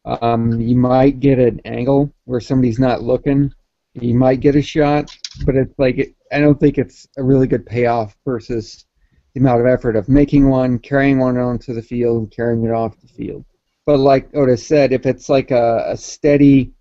You might get an angle where somebody's not looking. You might get a shot, but it's like I don't think it's a really good payoff versus the amount of effort of making one, carrying one onto the field, and carrying it off the field. But like Otis said, if it's like a steady,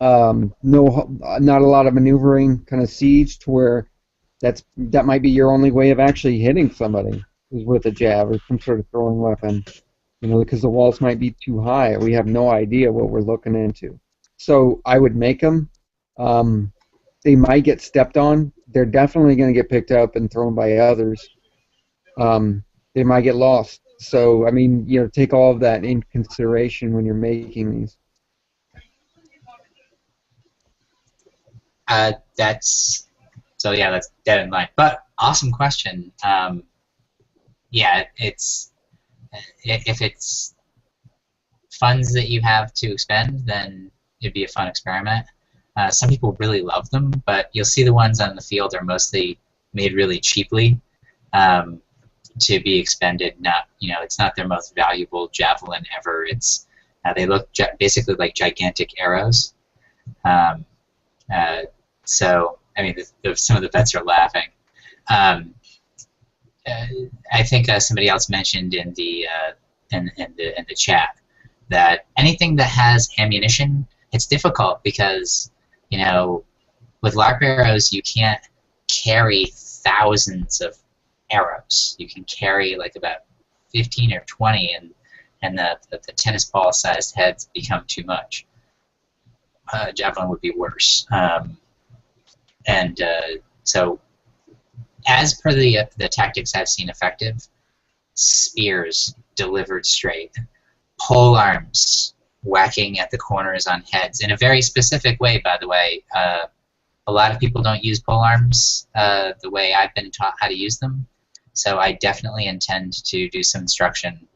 no, not a lot of maneuvering kind of siege, to where that might be your only way of actually hitting somebody is with a jab or some sort of throwing weapon. Because the walls might be too high. We have no idea what we're looking into. So I would make them. They might get stepped on. They're definitely going to get picked up and thrown by others. They might get lost. So, I mean, take all of that in consideration when you're making these. That's dead in line. But awesome question. Yeah, if it's funds that you have to expend, then it'd be a fun experiment. Some people really love them, but you'll see the ones on the field are mostly made really cheaply to be expended. It's not their most valuable javelin ever. It's they look basically like gigantic arrows. So I mean, some of the vets are laughing. I think somebody else mentioned in the chat that anything that has ammunition, it's difficult because with LARP arrows you can't carry thousands of arrows. You can carry like about 15 or 20, and the tennis ball sized heads become too much. Javelin would be worse, so. As per the tactics I've seen effective, spears delivered straight, pole arms whacking at the corners on heads in a very specific way, by the way. A lot of people don't use pole arms the way I've been taught how to use them, so I definitely intend to do some instruction.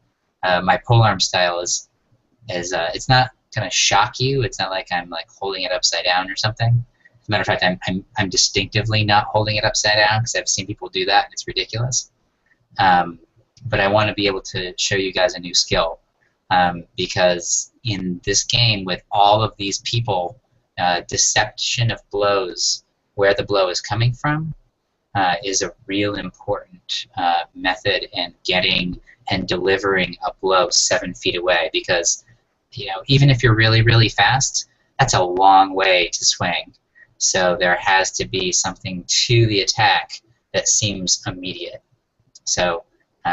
My pole arm style is it's not going to shock you. It's not like I'm like holding it upside down or something. As a matter of fact, I'm distinctively not holding it upside down because I've seen people do that and it's ridiculous. But I want to be able to show you guys a new skill because in this game with all of these people, deception of blows, where the blow is coming from, is a real important method in getting and delivering a blow 7 feet away because even if you're really, really fast, that's a long way to swing. So there has to be something to the attack that seems immediate. So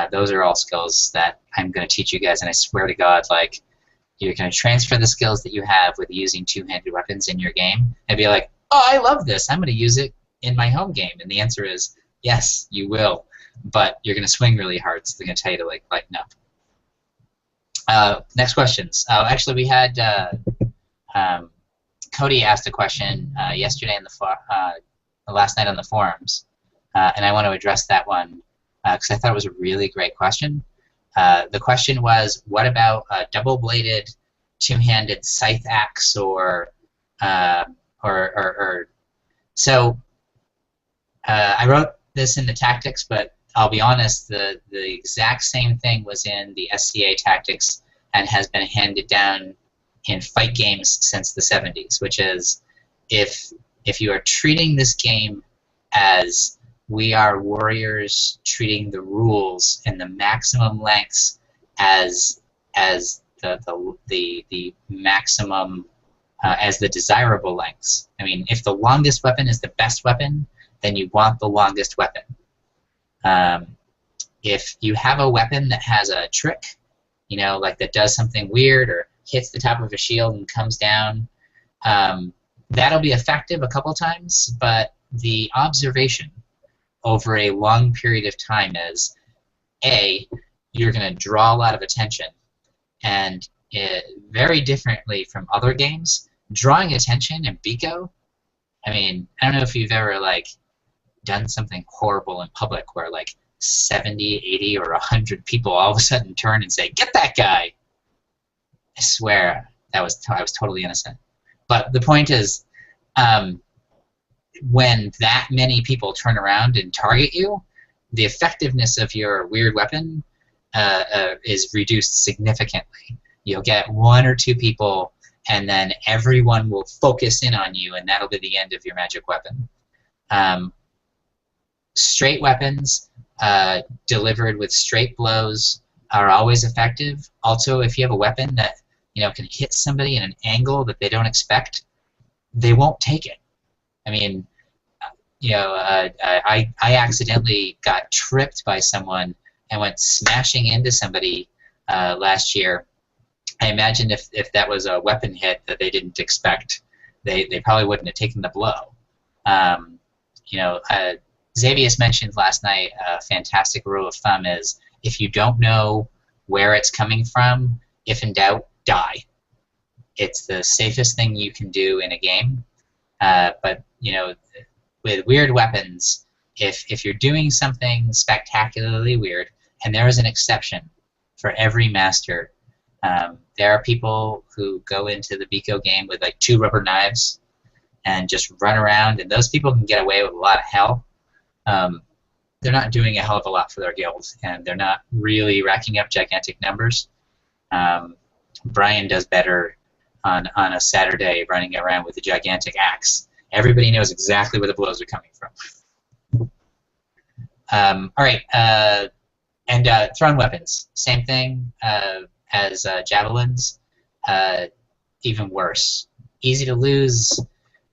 those are all skills that I'm going to teach you guys, and I swear to God, like, you're going to transfer the skills that you have with using two-handed weapons in your game and be like, oh, I love this. I'm going to use it in my home game. And the answer is, yes, you will. But you're going to swing really hard, so they're going to tell you to, like, lighten up. Next questions. Actually, we had... Cody asked a question yesterday in last night on the forums, and I want to address that one because I thought it was a really great question. The question was, what about a double-bladed, two-handed scythe axe so I wrote this in the tactics, but I'll be honest, the exact same thing was in the SCA tactics and has been handed down in fight games since the 70s, which is if you are treating this game as we are warriors treating the rules and the maximum lengths as the maximum as the desirable lengths. I mean, if the longest weapon is the best weapon, then you want the longest weapon. If you have a weapon that has a trick, like that does something weird or hits the top of a shield and comes down, that'll be effective a couple times, but the observation over a long period of time is, A, you're going to draw a lot of attention, and very differently from other games, drawing attention in Biko, I mean, I don't know if you've ever done something horrible in public where 70, 80, or 100 people all of a sudden turn and say, "Get that guy!" I swear I was totally innocent. But the point is, when that many people turn around and target you, the effectiveness of your weird weapon is reduced significantly. You'll get 1 or 2 people, and then everyone will focus in on you, and that'll be the end of your magic weapon. Straight weapons delivered with straight blows are always effective. Also, if you have a weapon that can hit somebody in an angle that they don't expect, they won't take it. I mean, I accidentally got tripped by someone and went smashing into somebody last year. I imagine if that was a weapon hit that they didn't expect, they probably wouldn't have taken the blow. Xavius mentioned last night a fantastic rule of thumb is if you don't know where it's coming from, if in doubt, die. It's the safest thing you can do in a game. But with weird weapons, if you're doing something spectacularly weird, and there is an exception for every master, there are people who go into the Biko game with like 2 rubber knives and just run around, and those people can get away with a lot of hell. They're not doing a hell of a lot for their guild, and they're not really racking up gigantic numbers. Brian does better on a Saturday running around with a gigantic axe. Everybody knows exactly where the blows are coming from. All right, and thrown weapons, same thing as javelins, even worse. Easy to lose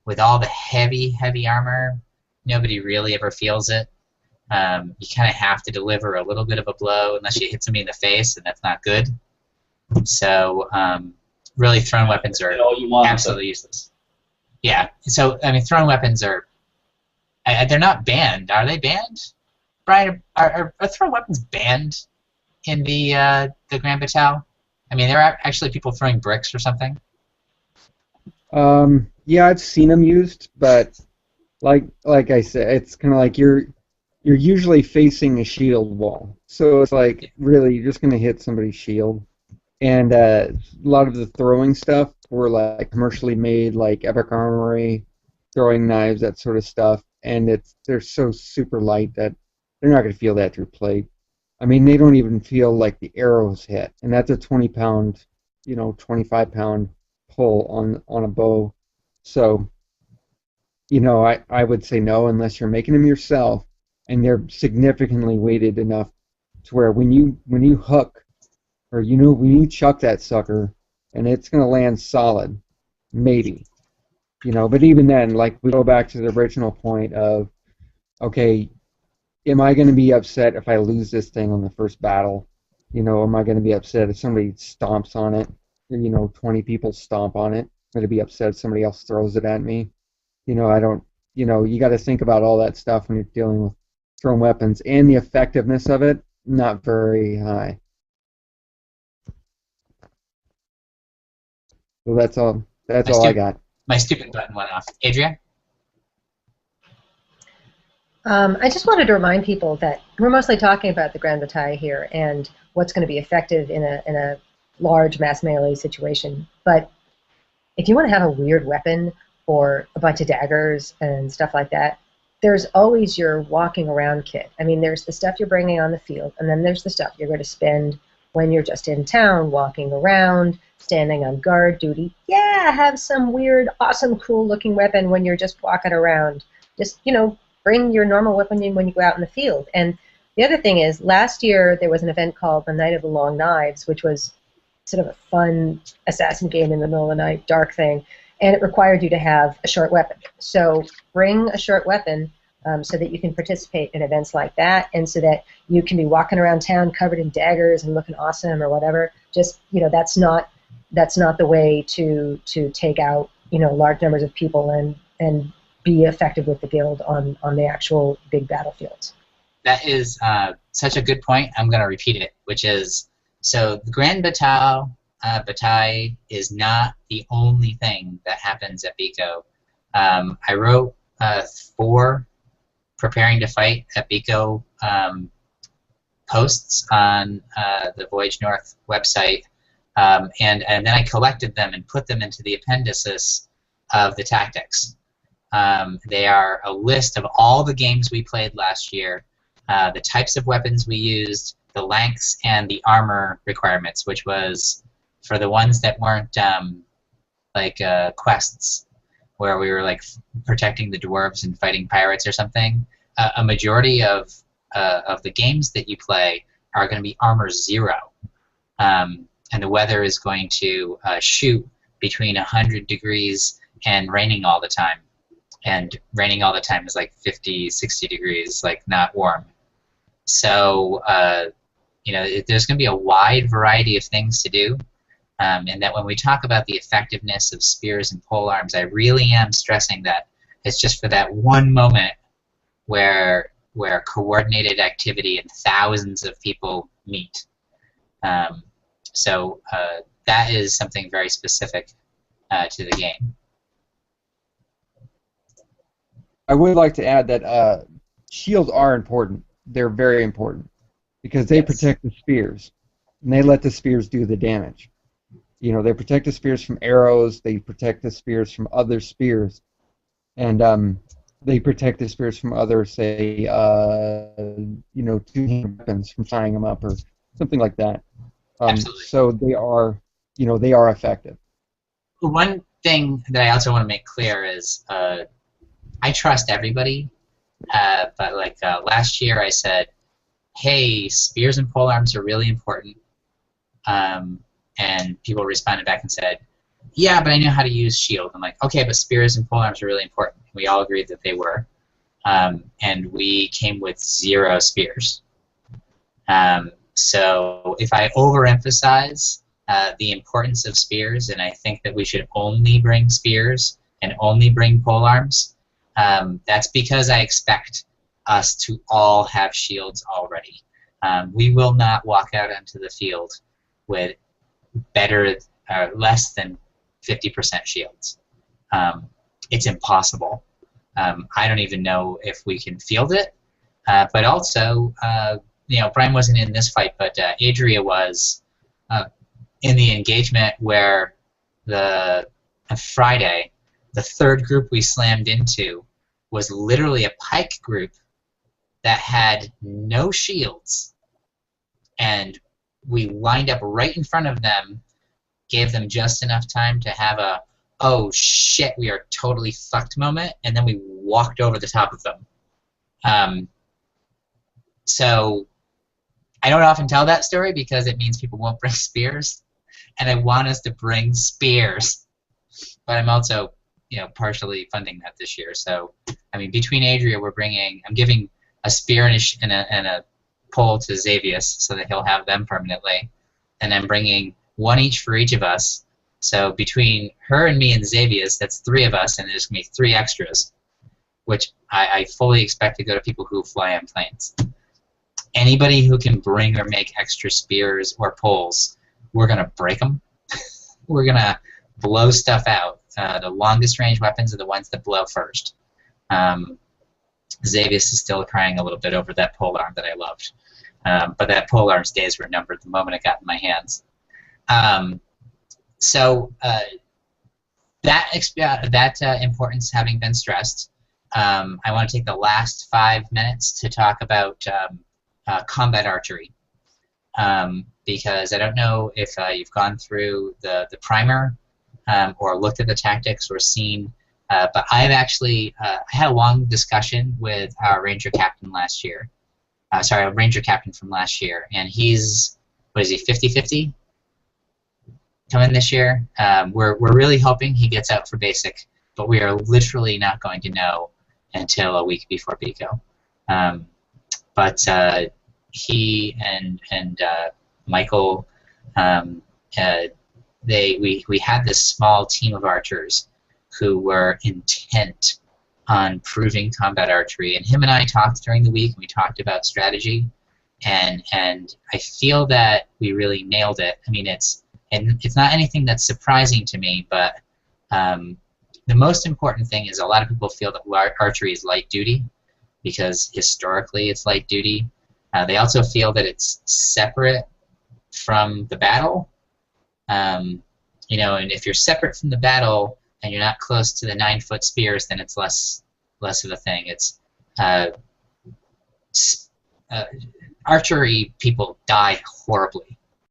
with all the heavy armor. Nobody really ever feels it. You kind of have to deliver a little bit of a blow unless you hit somebody in the face, and that's not good. So really, thrown weapons are absolutely useless. Yeah. So I mean, thrown weapons are they're not banned. Are they banned? Brian, are thrown weapons banned in the Grand Battalion? I mean, there are actually people throwing bricks or something. Yeah, I've seen them used, but like I said, it's kind of like you're usually facing a shield wall, so it's like really you're just gonna hit somebody's shield. And a lot of the throwing stuff were like commercially made, like Epic Armory, throwing knives, that sort of stuff, and they're so super light that they're not gonna feel that through plate. I mean, they don't even feel like the arrows hit, and that's a 20-pound, 25-pound pull on a bow. So, I would say no unless you're making them yourself, and they're significantly weighted enough to where when you hook, or when you chuck that sucker, and it's gonna land solid, maybe. But even then, like we go back to the original point of, okay, am I gonna be upset if I lose this thing on the first battle? Am I gonna be upset if somebody stomps on it? 20 people stomp on it. I'm gonna be upset if somebody else throws it at me. I don't. You got to think about all that stuff when you're dealing with thrown weapons, and the effectiveness of it not very high. So that's all. That's all I got. My stupid button went off. Adria? I just wanted to remind people that we're mostly talking about the Grand Battalion here and what's going to be effective in a large mass melee situation. But if you want to have a weird weapon or a bunch of daggers and stuff like that, there's always your walking around kit. I mean, there's the stuff you're bringing on the field, and then there's the stuff you're going to spend when you're just in town, walking around, standing on guard duty. Yeah, have some weird, awesome, cool-looking weapon when you're just walking around. Just, bring your normal weapon in when you go out in the field. And the other thing is, last year there was an event called the Night of the Long Knives, which was sort of a fun assassin game in the middle of the night, dark thing, and it required you to have a short weapon. So bring a short weapon so that you can participate in events like that, and so that you can be walking around town covered in daggers and looking awesome or whatever. Just, that's not the way to take out, large numbers of people and be effective with the guild on the actual big battlefields. That is such a good point. I'm going to repeat it, which is, so the Grand Battalion is not the only thing that happens at Biko. I wrote 4 preparing to fight at Biko posts on the Voyage North website, and then I collected them and put them into the appendices of the tactics. They are a list of all the games we played last year, the types of weapons we used, the lengths, and the armor requirements, which was For the ones that weren't like quests, where we were like protecting the dwarves and fighting pirates or something, a majority of the games that you play are going to be armor 0, and the weather is going to shoot between 100 degrees and raining all the time. And raining all the time is like 50, 60 degrees, like not warm. So, you know, there's going to be a wide variety of things to do. And that when we talk about the effectiveness of spears and polearms, I really am stressing that it's just for that one moment where coordinated activity and thousands of people meet. So that is something very specific to the game. I would like to add that shields are important. They're very important because they protect the spears, and they let the spears do the damage. You know, they protect the spears from arrows. They protect the spears from other spears, and they protect the spears from other, say, you know, two-handed weapons from tying them up or something like that. Absolutely. So they are, you know, they are effective. One thing that I also want to make clear is I trust everybody, but like last year I said, hey, spears and polearms are really important. And people responded back and said, yeah, but I know how to use shield. I'm like, okay, but spears and polearms are really important. We all agreed that they were. And we came with 0 spears. So if I overemphasize the importance of spears, and I think that we should only bring spears and only bring polearms, that's because I expect us to all have shields already. We will not walk out onto the field with less than 50% shields. It's impossible. I don't even know if we can field it. But also, you know, Brian wasn't in this fight, but Adria was in the engagement where on Friday, the third group we slammed into was literally a pike group that had no shields, and we lined up right in front of them, gave them just enough time to have a, oh shit, we are totally fucked moment, and then we walked over the top of them. So I don't often tell that story because it means people won't bring spears, and I want us to bring spears, but I'm also, you know, partially funding that this year. So, I mean, between Adria, I'm giving a spear and a pole to Xavius so that he'll have them permanently, and I'm bringing 1 each for each of us. So between her and me and Xavius, that's 3 of us, and there's going to be 3 extras, which I fully expect to go to people who fly on planes. Anybody who can bring or make extra spears or poles, we're going to break them. We're going to blow stuff out. The longest range weapons are the ones that blow first. Xavius is still crying a little bit over that polearm that I loved. But that polearm's days were numbered the moment it got in my hands. So that importance having been stressed, I want to take the last 5 minutes to talk about combat archery. Because I don't know if you've gone through the primer or looked at the tactics or seen, but I've actually had a long discussion with our Ranger captain last year. Sorry, a Ranger captain from last year, and he's, what is he, 50-50 coming this year? We're really hoping he gets out for basic, but we are literally not going to know until a week before Pico. But he and Michael, we had this small team of archers who were intent on proving combat archery, and him and I talked during the week, and we talked about strategy, and I feel that we really nailed it. I mean, it's not anything that's surprising to me, but the most important thing is a lot of people feel that archery is light duty because historically it's light duty. They also feel that it's separate from the battle. You know, and if you're separate from the battle and you're not close to the 9-foot spears, then it's less of a thing. It's archery people die horribly.